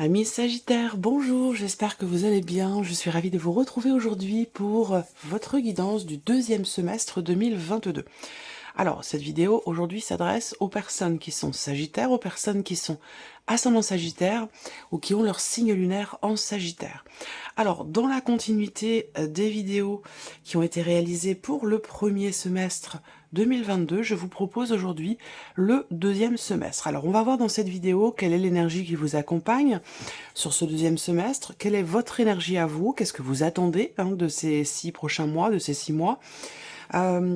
Amis Sagittaires, bonjour, j'espère que vous allez bien. Je suis ravie de vous retrouver aujourd'hui pour votre guidance du deuxième semestre 2022. Alors, cette vidéo aujourd'hui s'adresse aux personnes qui sont Sagittaires, aux personnes qui sont ascendant Sagittaire ou qui ont leur signe lunaire en Sagittaire. Alors, dans la continuité des vidéos qui ont été réalisées pour le premier semestre 2022, je vous propose aujourd'hui le deuxième semestre. Alors, on va voir dans cette vidéo quelle est l'énergie qui vous accompagne sur ce deuxième semestre, quelle est votre énergie à vous, qu'est-ce que vous attendez de ces 6 prochains mois, de ces 6 mois.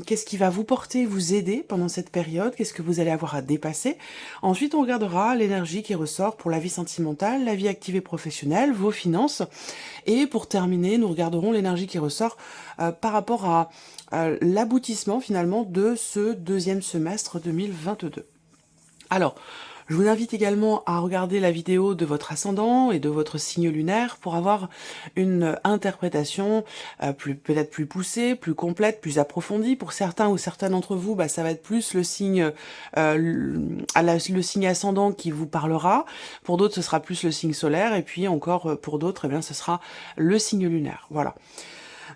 Qu'est-ce qui va vous porter, vous aider pendant cette période, qu'est-ce que vous allez avoir à dépasser. Ensuite, on regardera l'énergie qui ressort pour la vie sentimentale, la vie active et professionnelle, vos finances. Et pour terminer, nous regarderons l'énergie qui ressort par rapport à l'aboutissement finalement de ce deuxième semestre 2022. Alors, je vous invite également à regarder la vidéo de votre ascendant et de votre signe lunaire pour avoir une interprétation peut-être plus poussée, plus complète, plus approfondie. Pour certains ou certaines d'entre vous, ça va être plus le signe le signe ascendant qui vous parlera. Pour d'autres, ce sera plus le signe solaire. Et puis encore pour d'autres, ce sera le signe lunaire. Voilà.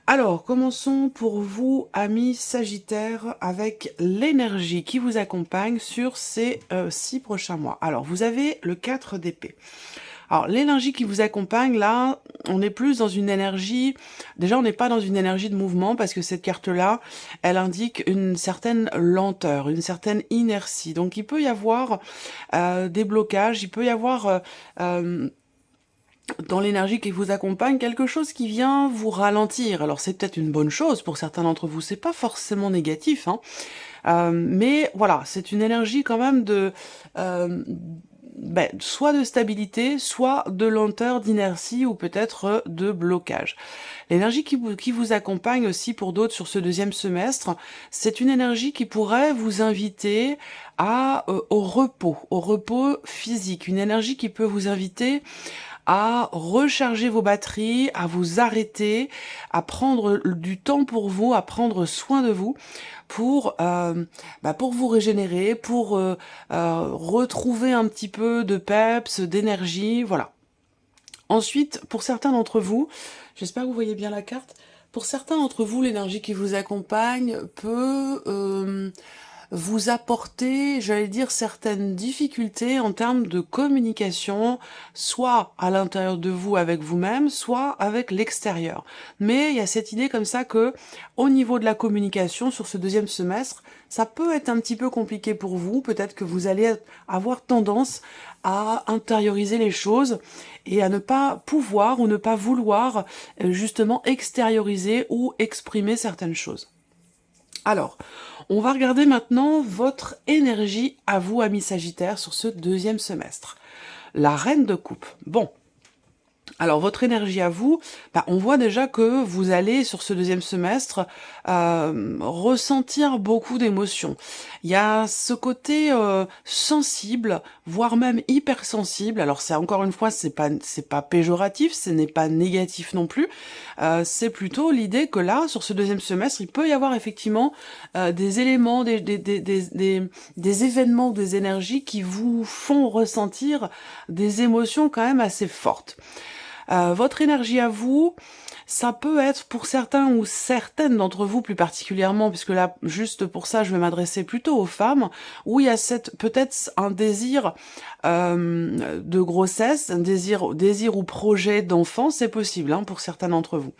Alors, commençons pour vous, amis Sagittaires, avec l'énergie qui vous accompagne sur ces 6 prochains mois. Alors, vous avez le 4 d'épée. Alors, l'énergie qui vous accompagne, là, on est plus dans une énergie... Déjà, on n'est pas dans une énergie de mouvement, parce que cette carte-là, elle indique une certaine lenteur, une certaine inertie. Donc, il peut y avoir des blocages, il peut y avoir... dans l'énergie qui vous accompagne, quelque chose qui vient vous ralentir. Alors c'est peut-être une bonne chose pour certains d'entre vous, c'est pas forcément négatif, mais voilà, c'est une énergie quand même de soit de stabilité, soit de lenteur, d'inertie ou peut-être de blocage. L'énergie qui vous accompagne aussi pour d'autres sur ce deuxième semestre, c'est une énergie qui pourrait vous inviter au repos physique, une énergie qui peut vous inviter à recharger vos batteries, à vous arrêter, à prendre du temps pour vous, à prendre soin de vous pour vous régénérer, pour retrouver un petit peu de peps, d'énergie, voilà. Ensuite, pour certains d'entre vous, j'espère que vous voyez bien la carte, pour certains d'entre vous, l'énergie qui vous accompagne peut... vous apporter, j'allais dire, certaines difficultés en termes de communication, soit à l'intérieur de vous avec vous-même, soit avec l'extérieur. Mais il y a cette idée comme ça que, au niveau de la communication, sur ce deuxième semestre, ça peut être un petit peu compliqué pour vous. Peut-être que vous allez avoir tendance à intérioriser les choses et à ne pas pouvoir ou ne pas vouloir justement extérioriser ou exprimer certaines choses. Alors, on va regarder maintenant votre énergie à vous, amis Sagittaires, sur ce deuxième semestre. La reine de coupe. Bon. Alors, votre énergie à vous, on voit déjà que vous allez, sur ce deuxième semestre, ressentir beaucoup d'émotions. Il y a ce côté sensible, voire même hypersensible. Alors, c'est encore une fois, c'est pas péjoratif, ce n'est pas négatif non plus. C'est plutôt l'idée que là, sur ce deuxième semestre, il peut y avoir effectivement des éléments, des événements, des énergies qui vous font ressentir des émotions quand même assez fortes. Votre énergie à vous, ça peut être pour certains ou certaines d'entre vous plus particulièrement, puisque là, juste pour ça, je vais m'adresser plutôt aux femmes, où il y a peut-être un désir de grossesse, un désir ou projet d'enfant, c'est possible pour certains d'entre vous.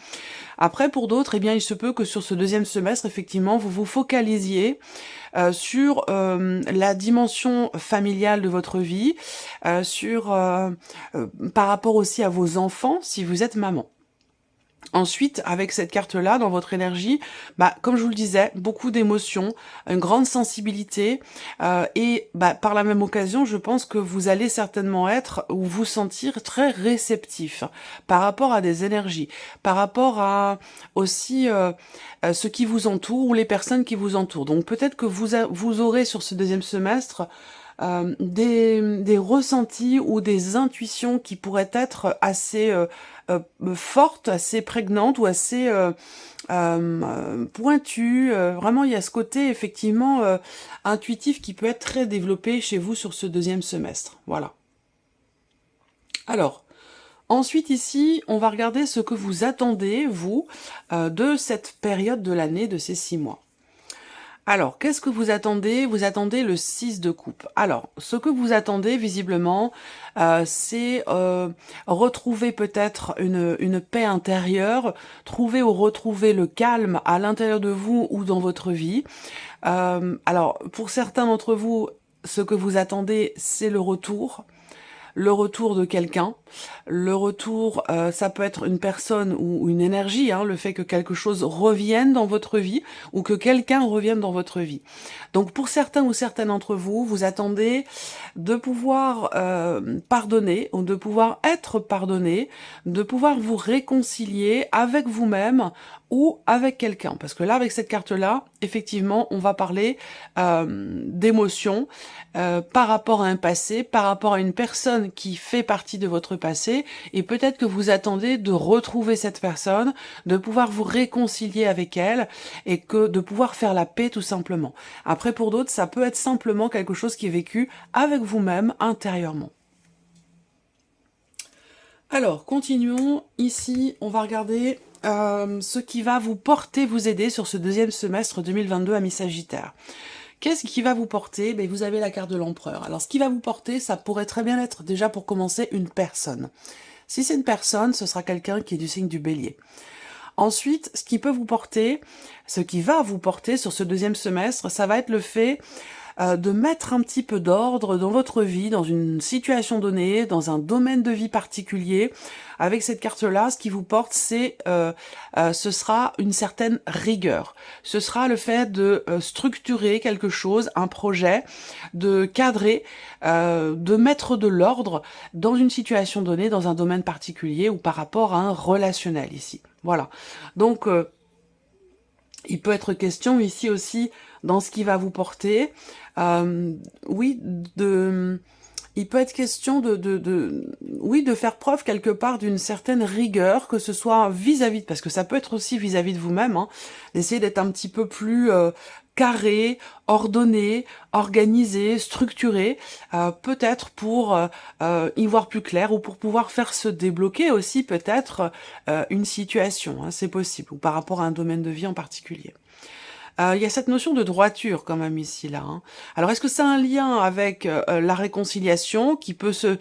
Après, pour d'autres, il se peut que sur ce deuxième semestre, effectivement, vous vous focalisiez sur la dimension familiale de votre vie, par rapport aussi à vos enfants, si vous êtes maman. Ensuite, avec cette carte-là, dans votre énergie, comme je vous le disais, beaucoup d'émotions, une grande sensibilité, et par la même occasion, je pense que vous allez certainement être ou vous sentir très réceptif par rapport à des énergies, par rapport à aussi ce qui vous entoure ou les personnes qui vous entourent. Donc peut-être que vous aurez sur ce deuxième semestre des ressentis ou des intuitions qui pourraient être assez fortes, assez prégnantes ou assez pointues. Vraiment, il y a ce côté effectivement intuitif qui peut être très développé chez vous sur ce deuxième semestre. Voilà. Alors, Ensuite, ici, on va regarder ce que vous attendez, vous, de cette période de l'année, de ces 6 mois. Alors, qu'est-ce que vous attendez? Vous attendez le 6 de coupe. Alors, ce que vous attendez, visiblement, c'est retrouver peut-être une paix intérieure, trouver ou retrouver le calme à l'intérieur de vous ou dans votre vie. Alors, pour certains d'entre vous, ce que vous attendez, c'est le retour de quelqu'un, le retour, ça peut être une personne ou une énergie, hein, le fait que quelque chose revienne dans votre vie ou que quelqu'un revienne dans votre vie. Donc pour certains ou certaines d'entre vous, vous attendez de pouvoir pardonner ou de pouvoir être pardonné, de pouvoir vous réconcilier avec vous-même ou avec quelqu'un. Parce que là, avec cette carte-là, effectivement, on va parler d'émotions par rapport à un passé, par rapport à une personne qui fait partie de votre passé, et peut-être que vous attendez de retrouver cette personne, de pouvoir vous réconcilier avec elle, et que de pouvoir faire la paix tout simplement. Après, pour d'autres, ça peut être simplement quelque chose qui est vécu avec vous-même intérieurement. Alors, continuons. Ici, on va regarder ce qui va vous porter, vous aider sur ce deuxième semestre 2022 à Mi-Sagittaire. Qu'est-ce qui va vous porter? Ben, vous avez la carte de l'empereur. Alors, ce qui va vous porter, ça pourrait très bien être, déjà pour commencer, une personne. Si c'est une personne, ce sera quelqu'un qui est du signe du Bélier. Ensuite, ce qui va vous porter sur ce deuxième semestre, ça va être le fait de mettre un petit peu d'ordre dans votre vie, dans une situation donnée, dans un domaine de vie particulier. Avec cette carte-là, ce qui vous porte, ce sera une certaine rigueur. Ce sera le fait de structurer quelque chose, un projet, de cadrer, de mettre de l'ordre dans une situation donnée, dans un domaine particulier ou par rapport à un relationnel ici. Voilà. Donc, il peut être question ici aussi, dans ce qui va vous porter, oui, il peut être question de faire preuve quelque part d'une certaine rigueur, que ce soit vis-à-vis, parce que ça peut être aussi vis-à-vis de vous-même, hein, d'essayer d'être un petit peu plus carré, ordonné, organisé, structuré, peut-être pour y voir plus clair ou pour pouvoir faire se débloquer aussi peut-être une situation, hein, c'est possible, ou par rapport à un domaine de vie en particulier. Il y a cette notion de droiture quand même ici là. Hein. Alors est-ce que ça a un lien avec la réconciliation qui peut se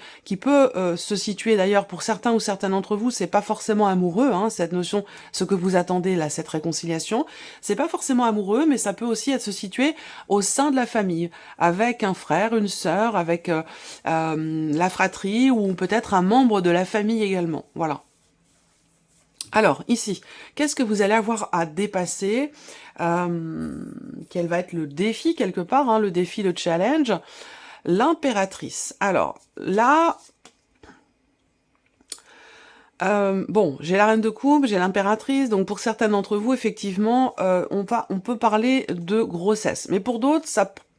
situer d'ailleurs pour certains ou certaines d'entre vous, c'est pas forcément amoureux, hein, cette notion, ce que vous attendez là, cette réconciliation, c'est pas forcément amoureux, mais ça peut aussi être se situer au sein de la famille, avec un frère, une sœur, avec la fratrie ou peut-être un membre de la famille également. Voilà. Alors, ici, qu'est-ce que vous allez avoir à dépasser? Quel va être le défi, quelque part, hein, le défi, le challenge? L'impératrice. Alors, là... bon, j'ai la reine de coupe, j'ai l'impératrice, donc pour certains d'entre vous, effectivement, on peut parler de grossesse. Mais pour d'autres,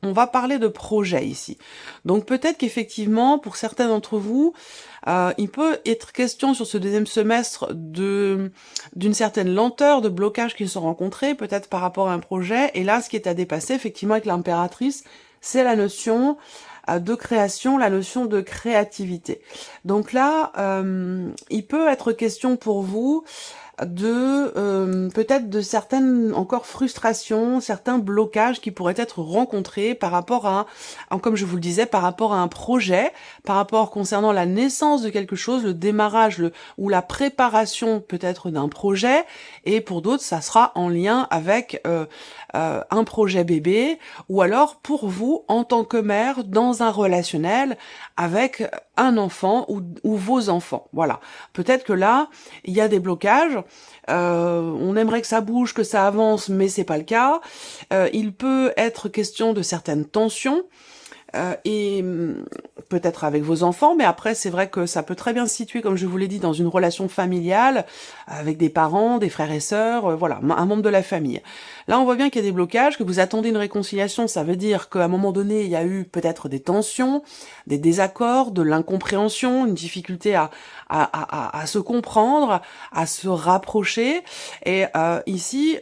on va parler de projet ici. Donc peut-être qu'effectivement, pour certains d'entre vous, il peut être question sur ce deuxième semestre d'une certaine lenteur, de blocage qui sont rencontrés, peut-être par rapport à un projet. Et là, ce qui est à dépasser, effectivement, avec l'impératrice, c'est la notion de création, la notion de créativité. Donc là, il peut être question pour vous de peut-être de certaines encore frustrations, certains blocages qui pourraient être rencontrés par rapport à, comme je vous le disais, par rapport à un projet, par rapport concernant la naissance de quelque chose, le démarrage ou la préparation peut-être d'un projet, et pour d'autres ça sera en lien avec un projet bébé, ou alors pour vous en tant que mère dans un relationnel avec un enfant ou vos enfants. Voilà. Peut-être que là, il y a des blocages, on aimerait que ça bouge, que ça avance, mais c'est pas le cas. Il peut être question de certaines tensions, et peut-être avec vos enfants, mais après c'est vrai que ça peut très bien se situer, comme je vous l'ai dit, dans une relation familiale, avec des parents, des frères et sœurs, voilà, un membre de la famille. Là on voit bien qu'il y a des blocages, que vous attendez une réconciliation, ça veut dire qu'à un moment donné il y a eu peut-être des tensions, des désaccords, de l'incompréhension, une difficulté à se comprendre, à se rapprocher, et ici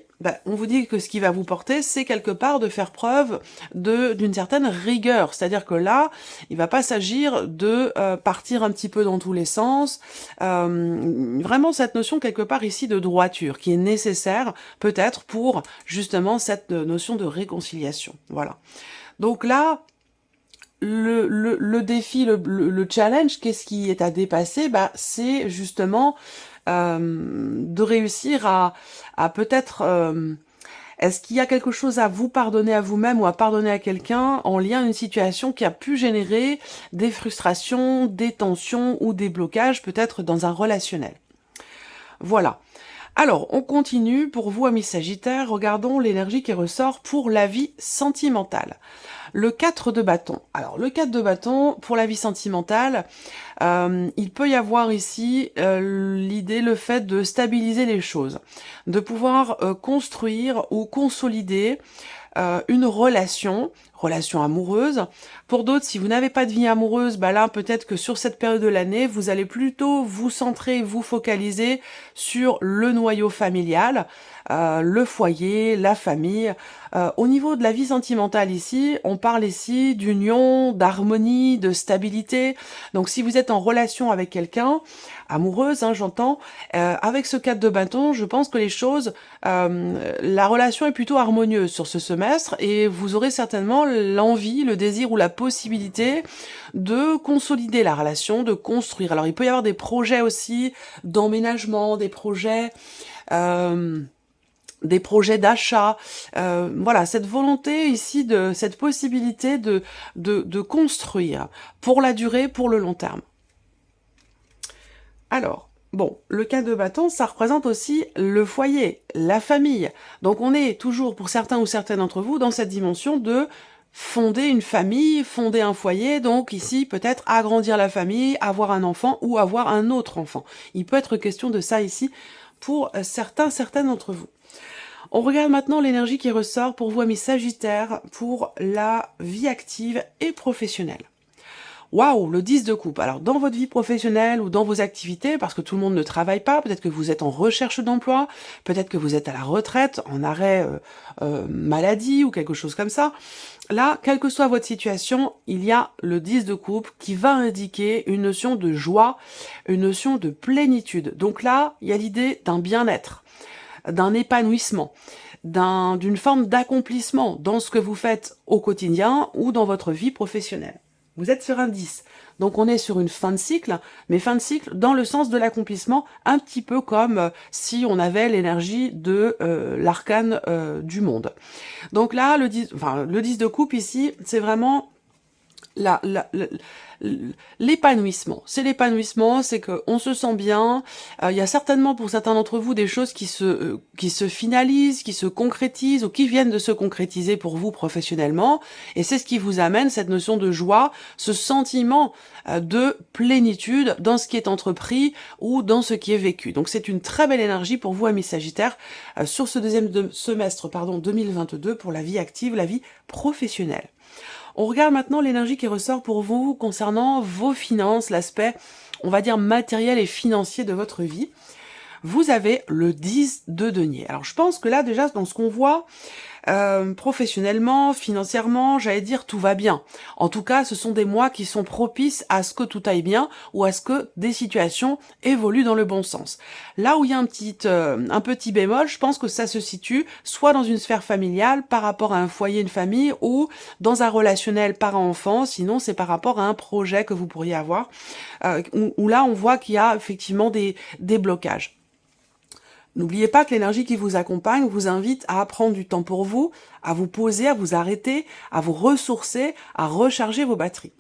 on vous dit que ce qui va vous porter, c'est quelque part de faire preuve d'une certaine rigueur. C'est-à-dire que là, il va pas s'agir de partir un petit peu dans tous les sens. Vraiment cette notion quelque part ici de droiture, qui est nécessaire peut-être pour justement cette notion de réconciliation. Voilà. Donc là, le défi, le challenge, qu'est-ce qui est à dépasser? C'est justement de réussir à peut-être... est-ce qu'il y a quelque chose à vous pardonner à vous-même ou à pardonner à quelqu'un en lien à une situation qui a pu générer des frustrations, des tensions ou des blocages, peut-être dans un relationnel? Voilà. Alors, on continue. Pour vous, amis Sagittaires, regardons l'énergie qui ressort pour la vie sentimentale. Le 4 de bâton. Alors, le 4 de bâton, pour la vie sentimentale, il peut y avoir ici l'idée, le fait de stabiliser les choses, de pouvoir construire ou consolider une relation amoureuse. Pour d'autres, si vous n'avez pas de vie amoureuse, là, peut-être que sur cette période de l'année, vous allez plutôt vous centrer, vous focaliser sur le noyau familial, le foyer, la famille. Au niveau de la vie sentimentale ici, on parle ici d'union, d'harmonie, de stabilité. Donc si vous êtes en relation avec quelqu'un, amoureuse, j'entends, avec ce 4 de bâton, je pense que les choses, la relation est plutôt harmonieuse sur ce semestre et vous aurez certainement l'envie, le désir ou la possibilité de consolider la relation, de construire. Alors il peut y avoir des projets aussi d'emménagement, des projets d'achat, voilà, cette volonté ici, cette possibilité de construire pour la durée, pour le long terme. Alors, bon, le 4 de bâton, ça représente aussi le foyer, la famille. Donc on est toujours, pour certains ou certaines d'entre vous, dans cette dimension de fonder une famille, fonder un foyer, donc ici peut-être agrandir la famille, avoir un enfant ou avoir un autre enfant. Il peut être question de ça ici pour certaines d'entre vous. On regarde maintenant l'énergie qui ressort pour vous, amis Sagittaires, pour la vie active et professionnelle. Waouh, le 10 de coupe. Alors, dans votre vie professionnelle ou dans vos activités, parce que tout le monde ne travaille pas, peut-être que vous êtes en recherche d'emploi, peut-être que vous êtes à la retraite, en arrêt maladie ou quelque chose comme ça. Là, quelle que soit votre situation, il y a le 10 de coupe qui va indiquer une notion de joie, une notion de plénitude. Donc là, il y a l'idée d'un bien-être, d'un épanouissement, d'une forme d'accomplissement dans ce que vous faites au quotidien ou dans votre vie professionnelle. Vous êtes sur un 10, donc on est sur une fin de cycle, mais fin de cycle dans le sens de l'accomplissement, un petit peu comme si on avait l'énergie de l'arcane du monde. Donc là, le 10 de coupe ici, c'est vraiment l'épanouissement. C'est l'épanouissement, c'est qu'on se sent bien. Il y a certainement pour certains d'entre vous des choses qui se finalisent, qui se concrétisent ou qui viennent de se concrétiser pour vous professionnellement. Et c'est ce qui vous amène cette notion de joie, ce sentiment de plénitude dans ce qui est entrepris ou dans ce qui est vécu. Donc c'est une très belle énergie pour vous, amis Sagittaires, sur ce deuxième semestre 2022 pour la vie active, la vie professionnelle. On regarde maintenant l'énergie qui ressort pour vous concernant vos finances, l'aspect, on va dire, matériel et financier de votre vie. Vous avez le 10 de denier. Alors je pense que là déjà dans ce qu'on voit, professionnellement, financièrement, j'allais dire tout va bien. En tout cas, ce sont des mois qui sont propices à ce que tout aille bien ou à ce que des situations évoluent dans le bon sens. Là où il y a un petit bémol, je pense que ça se situe soit dans une sphère familiale par rapport à un foyer, une famille, ou dans un relationnel parent-enfant, sinon c'est par rapport à un projet que vous pourriez avoir, où là on voit qu'il y a effectivement des blocages. N'oubliez pas que l'énergie qui vous accompagne vous invite à prendre du temps pour vous, à vous poser, à vous arrêter, à vous ressourcer, à recharger vos batteries.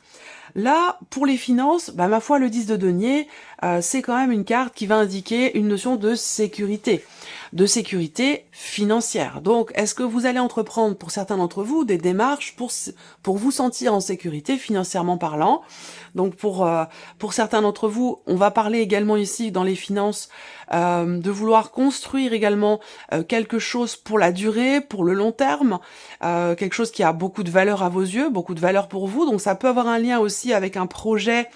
Là, pour les finances, ma foi, le 10 de denier, c'est quand même une carte qui va indiquer une notion de sécurité financière. Donc, est-ce que vous allez entreprendre, pour certains d'entre vous, des démarches pour vous sentir en sécurité financièrement parlant? Donc, pour certains d'entre vous, on va parler également ici, dans les finances, de vouloir construire également quelque chose pour la durée, pour le long terme, quelque chose qui a beaucoup de valeur à vos yeux, beaucoup de valeur pour vous. Donc, ça peut avoir un lien aussi avec un projet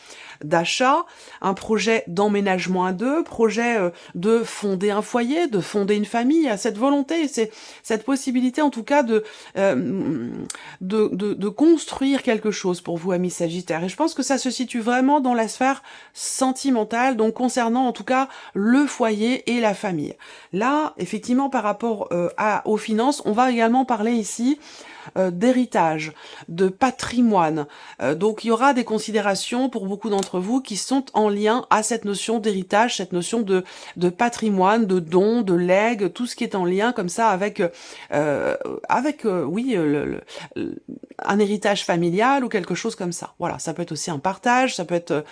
d'achat, un projet d'emménagement à deux, projet de fonder un foyer, de fonder une famille, cette volonté, c'est cette possibilité en tout cas de construire quelque chose pour vous, amis Sagittaires. Et je pense que ça se situe vraiment dans la sphère sentimentale, donc concernant en tout cas le foyer et la famille. Là, effectivement, par rapport aux finances, on va également parler ici d'héritage, de patrimoine. Donc il y aura des considérations pour beaucoup d'entre vous qui sont en lien à cette notion d'héritage, cette notion de patrimoine, de don, de legs, tout ce qui est en lien comme ça avec, oui, un héritage familial ou quelque chose comme ça. Voilà, ça peut être aussi un partage, ça peut être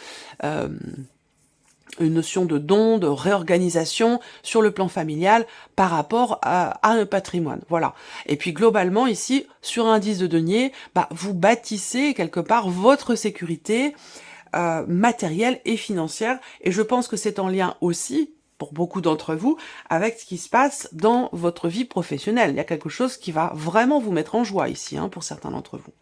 une notion de don, de réorganisation sur le plan familial par rapport à un patrimoine. Voilà. Et puis globalement ici, sur un indice de denier, vous bâtissez quelque part votre sécurité matérielle et financière. Et je pense que c'est en lien aussi, pour beaucoup d'entre vous, avec ce qui se passe dans votre vie professionnelle. Il y a quelque chose qui va vraiment vous mettre en joie ici, pour certains d'entre vous.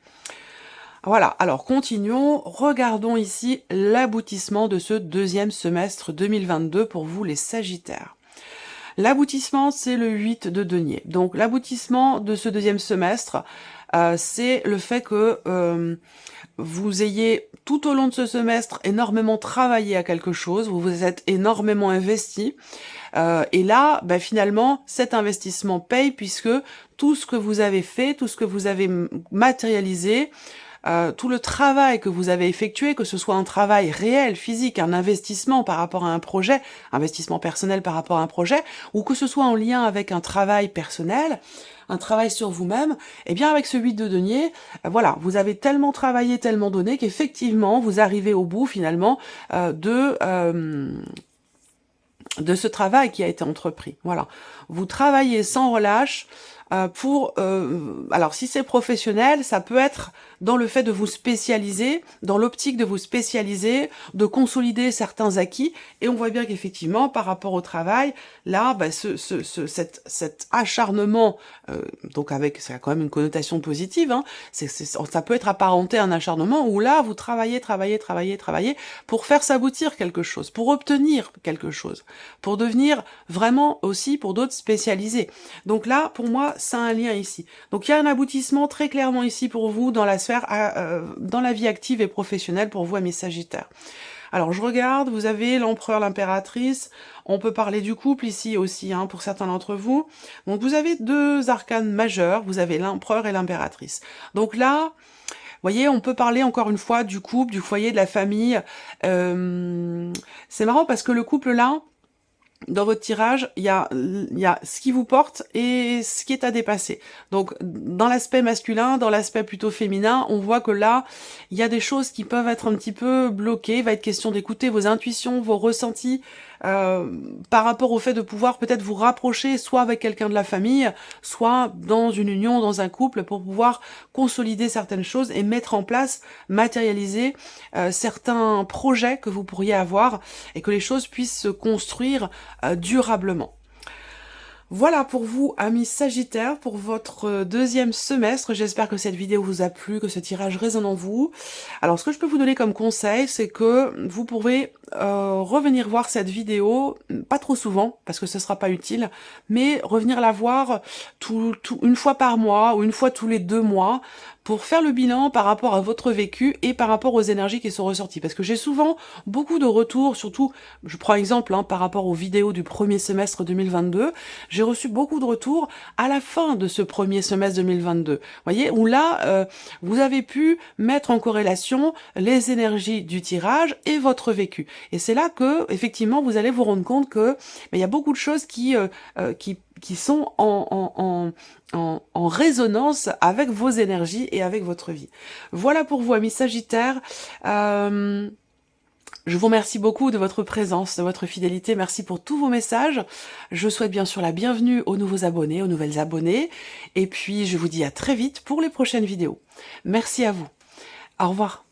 Voilà, alors continuons, regardons ici l'aboutissement de ce deuxième semestre 2022 pour vous les Sagittaires. L'aboutissement, c'est le 8 de denier. Donc l'aboutissement de ce deuxième semestre, c'est le fait que vous ayez tout au long de ce semestre énormément travaillé à quelque chose, vous vous êtes énormément investi, et là, finalement, cet investissement paye puisque tout ce que vous avez fait, tout ce que vous avez matérialisé, tout le travail que vous avez effectué, que ce soit un travail réel, physique, un investissement par rapport à un projet, investissement personnel par rapport à un projet, ou que ce soit en lien avec un travail personnel, un travail sur vous-même, eh bien avec ce 8 de denier, voilà, vous avez tellement travaillé, tellement donné qu'effectivement, vous arrivez au bout finalement de ce travail qui a été entrepris. Voilà, vous travaillez sans relâche, alors si c'est professionnel, ça peut être dans le fait de vous spécialiser, dans l'optique de vous spécialiser, de consolider certains acquis, et on voit bien qu'effectivement, par rapport au travail, là, cet acharnement, donc ça a quand même une connotation positive, ça peut être apparenté à un acharnement où là, vous travaillez pour faire s'aboutir quelque chose, pour obtenir quelque chose, pour devenir vraiment aussi, pour d'autres, spécialisés. Donc là, pour moi, c'est un lien ici. Donc il y a un aboutissement très clairement ici pour vous dans la sphère, dans la vie active et professionnelle pour vous, amis Sagittaires. Alors je regarde, vous avez l'empereur, l'impératrice, on peut parler du couple ici aussi, pour certains d'entre vous. Donc vous avez deux arcanes majeurs, vous avez l'empereur et l'impératrice. Donc là, vous voyez, on peut parler encore une fois du couple, du foyer, de la famille. C'est marrant parce que le couple là, dans votre tirage, il y a ce qui vous porte et ce qui est à dépasser. Donc, dans l'aspect masculin, dans l'aspect plutôt féminin, on voit que là, il y a des choses qui peuvent être un petit peu bloquées. Il va être question d'écouter vos intuitions, vos ressentis, par rapport au fait de pouvoir peut-être vous rapprocher soit avec quelqu'un de la famille, soit dans une union, dans un couple, pour pouvoir consolider certaines choses et mettre en place, matérialiser certains projets que vous pourriez avoir et que les choses puissent se construire durablement. Voilà pour vous, amis Sagittaires, pour votre deuxième semestre. J'espère que cette vidéo vous a plu, que ce tirage résonne en vous. Alors, ce que je peux vous donner comme conseil, c'est que vous pouvez revenir voir cette vidéo, pas trop souvent, parce que ce sera pas utile, mais revenir la voir une fois par mois ou une fois tous les 2 mois, pour faire le bilan par rapport à votre vécu et par rapport aux énergies qui sont ressorties. Parce que j'ai souvent beaucoup de retours, surtout, je prends exemple par rapport aux vidéos du premier semestre 2022, j'ai reçu beaucoup de retours à la fin de ce premier semestre 2022. Vous voyez, où là, vous avez pu mettre en corrélation les énergies du tirage et votre vécu. Et c'est là que, effectivement, vous allez vous rendre compte que il y a beaucoup de choses qui sont en résonance avec vos énergies et avec votre vie. Voilà pour vous, amis Sagittaires. Je vous remercie beaucoup de votre présence, de votre fidélité. Merci pour tous vos messages. Je souhaite bien sûr la bienvenue aux nouveaux abonnés, aux nouvelles abonnées. Et puis, je vous dis à très vite pour les prochaines vidéos. Merci à vous. Au revoir.